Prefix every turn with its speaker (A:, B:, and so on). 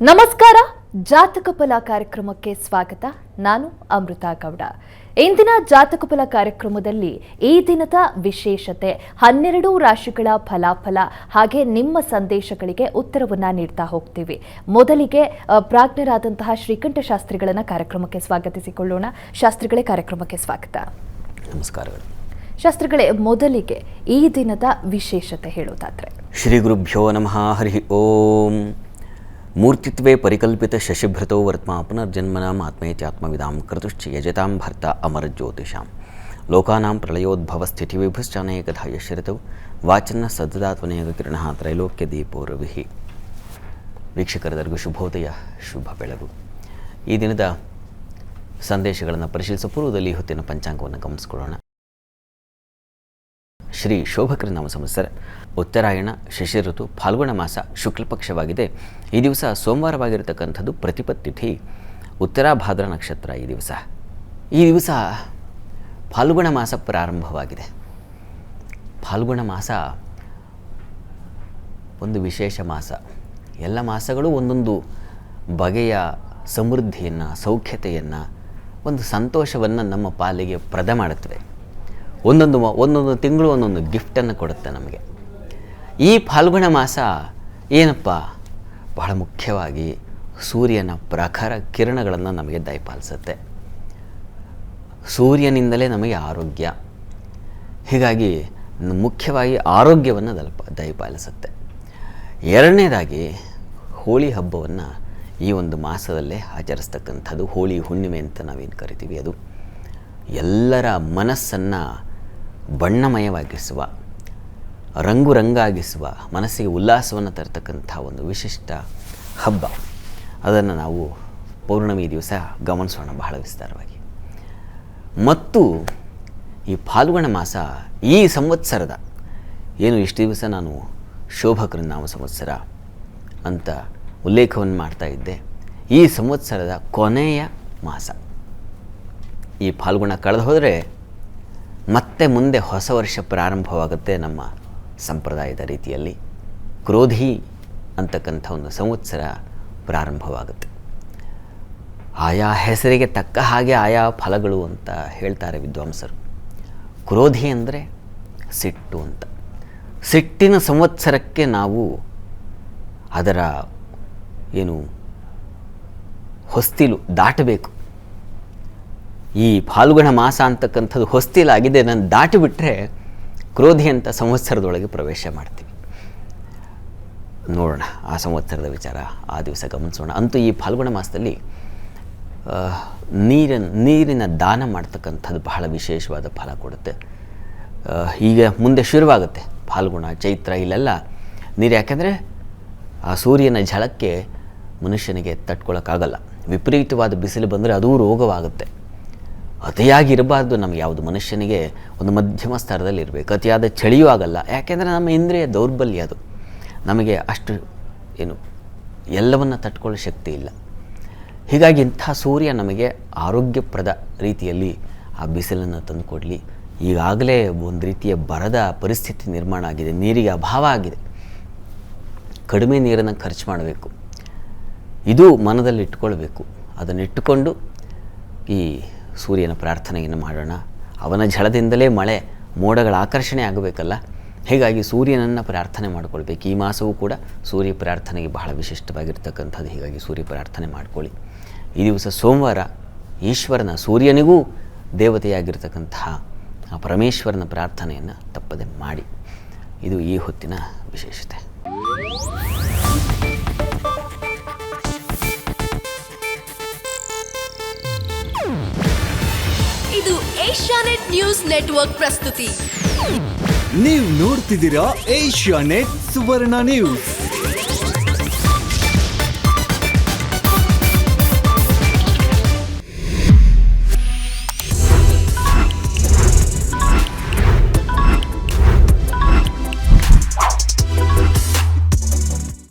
A: ನಮಸ್ಕಾರ. ಜಾತಕ ಫಲ ಕಾರ್ಯಕ್ರಮಕ್ಕೆ ಸ್ವಾಗತ. ನಾನು ಅಮೃತ ಗೌಡ. ಇಂದಿನ ಜಾತಕ ಫಲ ಕಾರ್ಯಕ್ರಮದಲ್ಲಿ ಈ ದಿನದ ವಿಶೇಷತೆ, 12 ರಾಶಿಗಳ ಫಲಾಫಲ ಹಾಗೆ ನಿಮ್ಮ ಸಂದೇಶಗಳಿಗೆ ಉತ್ತರವನ್ನ ನೀಡ್ತಾ ಹೋಗ್ತೀವಿ. ಮೊದಲಿಗೆ ಪ್ರಾಜ್ಞರಾದಂತಹ ಶ್ರೀಕಂಠ ಶಾಸ್ತ್ರಿಗಳನ್ನ ಕಾರ್ಯಕ್ರಮಕ್ಕೆ ಸ್ವಾಗತಿಸಿಕೊಳ್ಳೋಣ. ಶಾಸ್ತ್ರಿಗಳೇ, ಕಾರ್ಯಕ್ರಮಕ್ಕೆ ಸ್ವಾಗತ.
B: ನಮಸ್ಕಾರಗಳು.
A: ಶಾಸ್ತ್ರಿಗಳೇ, ಮೊದಲಿಗೆ ಈ ದಿನದ ವಿಶೇಷತೆ ಹೇಳೋದಾದ್ರೆ?
B: ಶ್ರೀ ಗುರುಭ್ಯೋ ನಮಃ. ಹರಿ ಓಂ. ಮೂರ್ತಿತ್ವೇ ಪರಿಕಲ್ಪಿತ ಶಶಿಭೃತೋ ವರ್ತ್ಮಾ ಪುನರ್ಜನ್ಮನಾಂ ಆತ್ಮೇತ್ಯಾತ್ಮವಿದಾಂ ಕೃತುಶ್ಚ ಯಜತಾಂ ಭರ್ತ ಅಮರಜ್ಯೋತಿಷಾಂ ಲೋಕಾನಾಂ ಪ್ರಳಯೋದ್ಭವ ಸ್ಥಿತಿ ವಿಭುಶ್ಚಾನೇಕಧಾ ಯಶರತೌ ವಾಚನ್ನ ಸದ್ದಾತ್ವನೇಕ ಕಿರಣ ತ್ರೈಲೋಕ್ಯ ದೀಪೋ ರವಿಹಿ. ವೀಕ್ಷಕರೆಲ್ಲರಿಗೂ ಶುಭೋದಯ, ಶುಭ ಬೆಳಗು. ಈ ದಿನದ ಸಂದೇಶಗಳನ್ನು ಪರಿಶೀಲಿಸುವ ಪೂರ್ವದಲ್ಲಿ ಹೊತ್ತಿನ ಪಂಚಾಂಗವನ್ನು ಗಮನಿಸಿಕೊಳ್ಳೋಣ. ಶ್ರೀ ಶೋಭಕೃ ನಾಮ ಸಂವತ್ಸರ, ಉತ್ತರಾಯಣ, ಶಿಶಿರ ಋತು, ಫಾಲ್ಗುಣ ಮಾಸ, ಶುಕ್ಲಪಕ್ಷವಾಗಿದೆ. ಈ ದಿವಸ ಸೋಮವಾರವಾಗಿರತಕ್ಕಂಥದ್ದು. ಪ್ರತಿಪತ್ತಿಥಿ, ಉತ್ತರಾಭಾದ್ರ ನಕ್ಷತ್ರ. ಈ ದಿವಸ ಫಾಲ್ಗುಣ ಮಾಸ ಪ್ರಾರಂಭವಾಗಿದೆ. ಫಾಲ್ಗುಣ ಮಾಸ ಒಂದು ವಿಶೇಷ ಮಾಸ. ಎಲ್ಲ ಮಾಸಗಳು ಒಂದೊಂದು ಬಗೆಯ ಸಮೃದ್ಧಿಯನ್ನು, ಸೌಖ್ಯತೆಯನ್ನು, ಒಂದು ಸಂತೋಷವನ್ನು ನಮ್ಮ ಪಾಲಿಗೆ ಪ್ರದ ಮಾಡುತ್ತವೆ. ಒಂದೊಂದು ತಿಂಗಳು ಒಂದೊಂದು ಗಿಫ್ಟನ್ನು ಕೊಡುತ್ತೆ ನಮಗೆ. ಈ ಫಾಲ್ಗುಣ ಮಾಸ ಏನಪ್ಪ, ಬಹಳ ಮುಖ್ಯವಾಗಿ ಸೂರ್ಯನ ಪ್ರಖರ ಕಿರಣಗಳನ್ನು ನಮಗೆ ದಯಪಾಲಿಸುತ್ತೆ. ಸೂರ್ಯನಿಂದಲೇ ನಮಗೆ ಆರೋಗ್ಯ. ಹೀಗಾಗಿ ಮುಖ್ಯವಾಗಿ ಆರೋಗ್ಯವನ್ನು ದಯಪಾಲಿಸುತ್ತೆ. ಎರಡನೇದಾಗಿ ಹೋಳಿ ಹಬ್ಬವನ್ನು ಈ ಒಂದು ಮಾಸದಲ್ಲೇ ಆಚರಿಸ್ತಕ್ಕಂಥದ್ದು. ಹೋಳಿ ಹುಣ್ಣಿಮೆ ಅಂತ ನಾವೇನು ಕರಿತೀವಿ, ಅದು ಎಲ್ಲರ ಮನಸ್ಸನ್ನು ಬಣ್ಣಮಯವಾಗಿಸುವ, ರಂಗಾಗಿಸುವ, ಮನಸ್ಸಿಗೆ ಉಲ್ಲಾಸವನ್ನು ತರತಕ್ಕಂಥ ಒಂದು ವಿಶಿಷ್ಟ ಹಬ್ಬ. ಅದನ್ನು ನಾವು ಪೌರ್ಣಮಿ ದಿವಸ ಗಮನಿಸೋಣ ಬಹಳ ವಿಸ್ತಾರವಾಗಿ. ಮತ್ತು ಈ ಫಾಲ್ಗುಣ ಮಾಸ ಈ ಸಂವತ್ಸರದ ಏನು ಇಷ್ಟು ದಿವಸ ನಾನು ಶೋಭಕೃ ನಾಮ ಸಂವತ್ಸರ ಅಂತ ಉಲ್ಲೇಖವನ್ನು ಮಾಡ್ತಾ ಇದ್ದೆ, ಈ ಸಂವತ್ಸರದ ಕೊನೆಯ ಮಾಸ. ಈ ಫಾಲ್ಗುಣ ಕಳೆದು ಹೋದರೆ ಮತ್ತೆ ಮುಂದೆ ಹೊಸ ವರ್ಷ ಪ್ರಾರಂಭವಾಗುತ್ತೆ. ನಮ್ಮ ಸಂಪ್ರದಾಯದ ರೀತಿಯಲ್ಲಿ ಕ್ರೋಧಿ ಅಂತಕ್ಕಂಥ ಒಂದು ಸಂವತ್ಸರ ಪ್ರಾರಂಭವಾಗುತ್ತೆ. ಆಯಾ ಹೆಸರಿಗೆ ತಕ್ಕ ಹಾಗೆ ಆಯಾ ಫಲಗಳು ಅಂತ ಹೇಳ್ತಾರೆ ವಿದ್ವಾಂಸರು. ಕ್ರೋಧಿ ಅಂದರೆ ಸಿಟ್ಟು ಅಂತ. ಸಿಟ್ಟಿನ ಸಂವತ್ಸರಕ್ಕೆ ನಾವು ಅದರ ಏನು ಹೊಸ್ತಿಲು ದಾಟಬೇಕು. ಈ ಫಾಲ್ಗುಣ ಮಾಸ ಅಂತಕ್ಕಂಥದ್ದು ಹೊಸ್ತಿಲಾಗಿದೆ, ನಾನು ದಾಟಿಬಿಟ್ರೆ ಕ್ರೋಧಿ ಅಂತ ಸಂವತ್ಸರದೊಳಗೆ ಪ್ರವೇಶ ಮಾಡ್ತೀವಿ. ನೋಡೋಣ ಆ ಸಂವತ್ಸರದ ವಿಚಾರ ಆ ದಿವಸ ಗಮನಿಸೋಣ. ಅಂತೂ ಈ ಫಾಲ್ಗುಣ ಮಾಸದಲ್ಲಿ ನೀರಿನ ದಾನ ಮಾಡ್ತಕ್ಕಂಥದ್ದು ಬಹಳ ವಿಶೇಷವಾದ ಫಲ ಕೊಡುತ್ತೆ. ಈಗ ಮುಂದೆ ಶುರುವಾಗುತ್ತೆ ಫಾಲ್ಗುಣ, ಚೈತ್ರ, ಇಲ್ಲೆಲ್ಲ ನೀರು. ಯಾಕೆಂದರೆ ಆ ಸೂರ್ಯನ ಝಳಕ್ಕೆ ಮನುಷ್ಯನಿಗೆ ತಟ್ಕೊಳ್ಳೋಕ್ಕಾಗಲ್ಲ. ವಿಪರೀತವಾದ ಬಿಸಿಲು ಬಂದರೆ ಅದೂ ರೋಗವಾಗುತ್ತೆ. ಅತಿಯಾಗಿ ಇರಬಾರ್ದು ನಮಗೆ. ಯಾವುದು ಮನುಷ್ಯನಿಗೆ ಒಂದು ಮಧ್ಯಮ ಸ್ತರದಲ್ಲಿ ಇರಬೇಕು. ಅತಿಯಾದ ಚಳಿಯೂ ಆಗಲ್ಲ. ಯಾಕೆಂದರೆ ನಮ್ಮ ಇಂದ್ರಿಯ ದೌರ್ಬಲ್ಯ ಅದು. ನಮಗೆ ಅಷ್ಟು ಎಲ್ಲವನ್ನು ತಟ್ಕೊಳ್ಳೋ ಶಕ್ತಿ ಇಲ್ಲ. ಹೀಗಾಗಿ ಇಂಥ ಸೂರ್ಯ ನಮಗೆ ಆರೋಗ್ಯಪ್ರದ ರೀತಿಯಲ್ಲಿ ಆ ಬಿಸಿಲನ್ನು ತಂದುಕೊಡಲಿ. ಈಗಾಗಲೇ ಒಂದು ರೀತಿಯ ಬರದ ಪರಿಸ್ಥಿತಿ ನಿರ್ಮಾಣ ಆಗಿದೆ. ನೀರಿಗೆ ಅಭಾವ ಆಗಿದೆ. ಕಡಿಮೆ ನೀರನ್ನು ಖರ್ಚು ಮಾಡಬೇಕು. ಇದು ಮನದಲ್ಲಿ ಇಟ್ಕೊಳ್ಬೇಕು. ಅದನ್ನಿಟ್ಟುಕೊಂಡು ಈ ಸೂರ್ಯನ ಪ್ರಾರ್ಥನೆಯನ್ನು ಮಾಡೋಣ. ಅವನ ಝಳದಿಂದಲೇ ಮಳೆ ಮೋಡಗಳ ಆಕರ್ಷಣೆ ಆಗಬೇಕಲ್ಲ. ಹೀಗಾಗಿ ಸೂರ್ಯನನ್ನು ಪ್ರಾರ್ಥನೆ ಮಾಡಿಕೊಳ್ಬೇಕು. ಈ ಮಾಸವೂ ಕೂಡ ಸೂರ್ಯ ಪ್ರಾರ್ಥನೆಗೆ ಬಹಳ ವಿಶಿಷ್ಟವಾಗಿರ್ತಕ್ಕಂಥದ್ದು. ಹೀಗಾಗಿ ಸೂರ್ಯ ಪ್ರಾರ್ಥನೆ ಮಾಡಿಕೊಳ್ಳಿ. ಈ ದಿವಸ ಸೋಮವಾರ ಈಶ್ವರನ, ಸೂರ್ಯನಿಗೂ ದೇವತೆಯಾಗಿರ್ತಕ್ಕಂತಹ ಆ ಪರಮೇಶ್ವರನ ಪ್ರಾರ್ಥನೆಯನ್ನು ತಪ್ಪದೆ ಮಾಡಿ. ಇದು ಈ ಹೊತ್ತಿನ ವಿಶೇಷತೆ.
C: ಇದು ಏಷ್ಯಾನೆಟ್ ನ್ಯೂಸ್ ನೆಟ್ವರ್ಕ್ ಪ್ರಸ್ತುತಿ.
D: ನೀವು ನೋಡ್ತಿದ್ದೀರಾ ಏಷ್ಯಾನೆಟ್ ಸುವರ್ಣ ನ್ಯೂಸ್.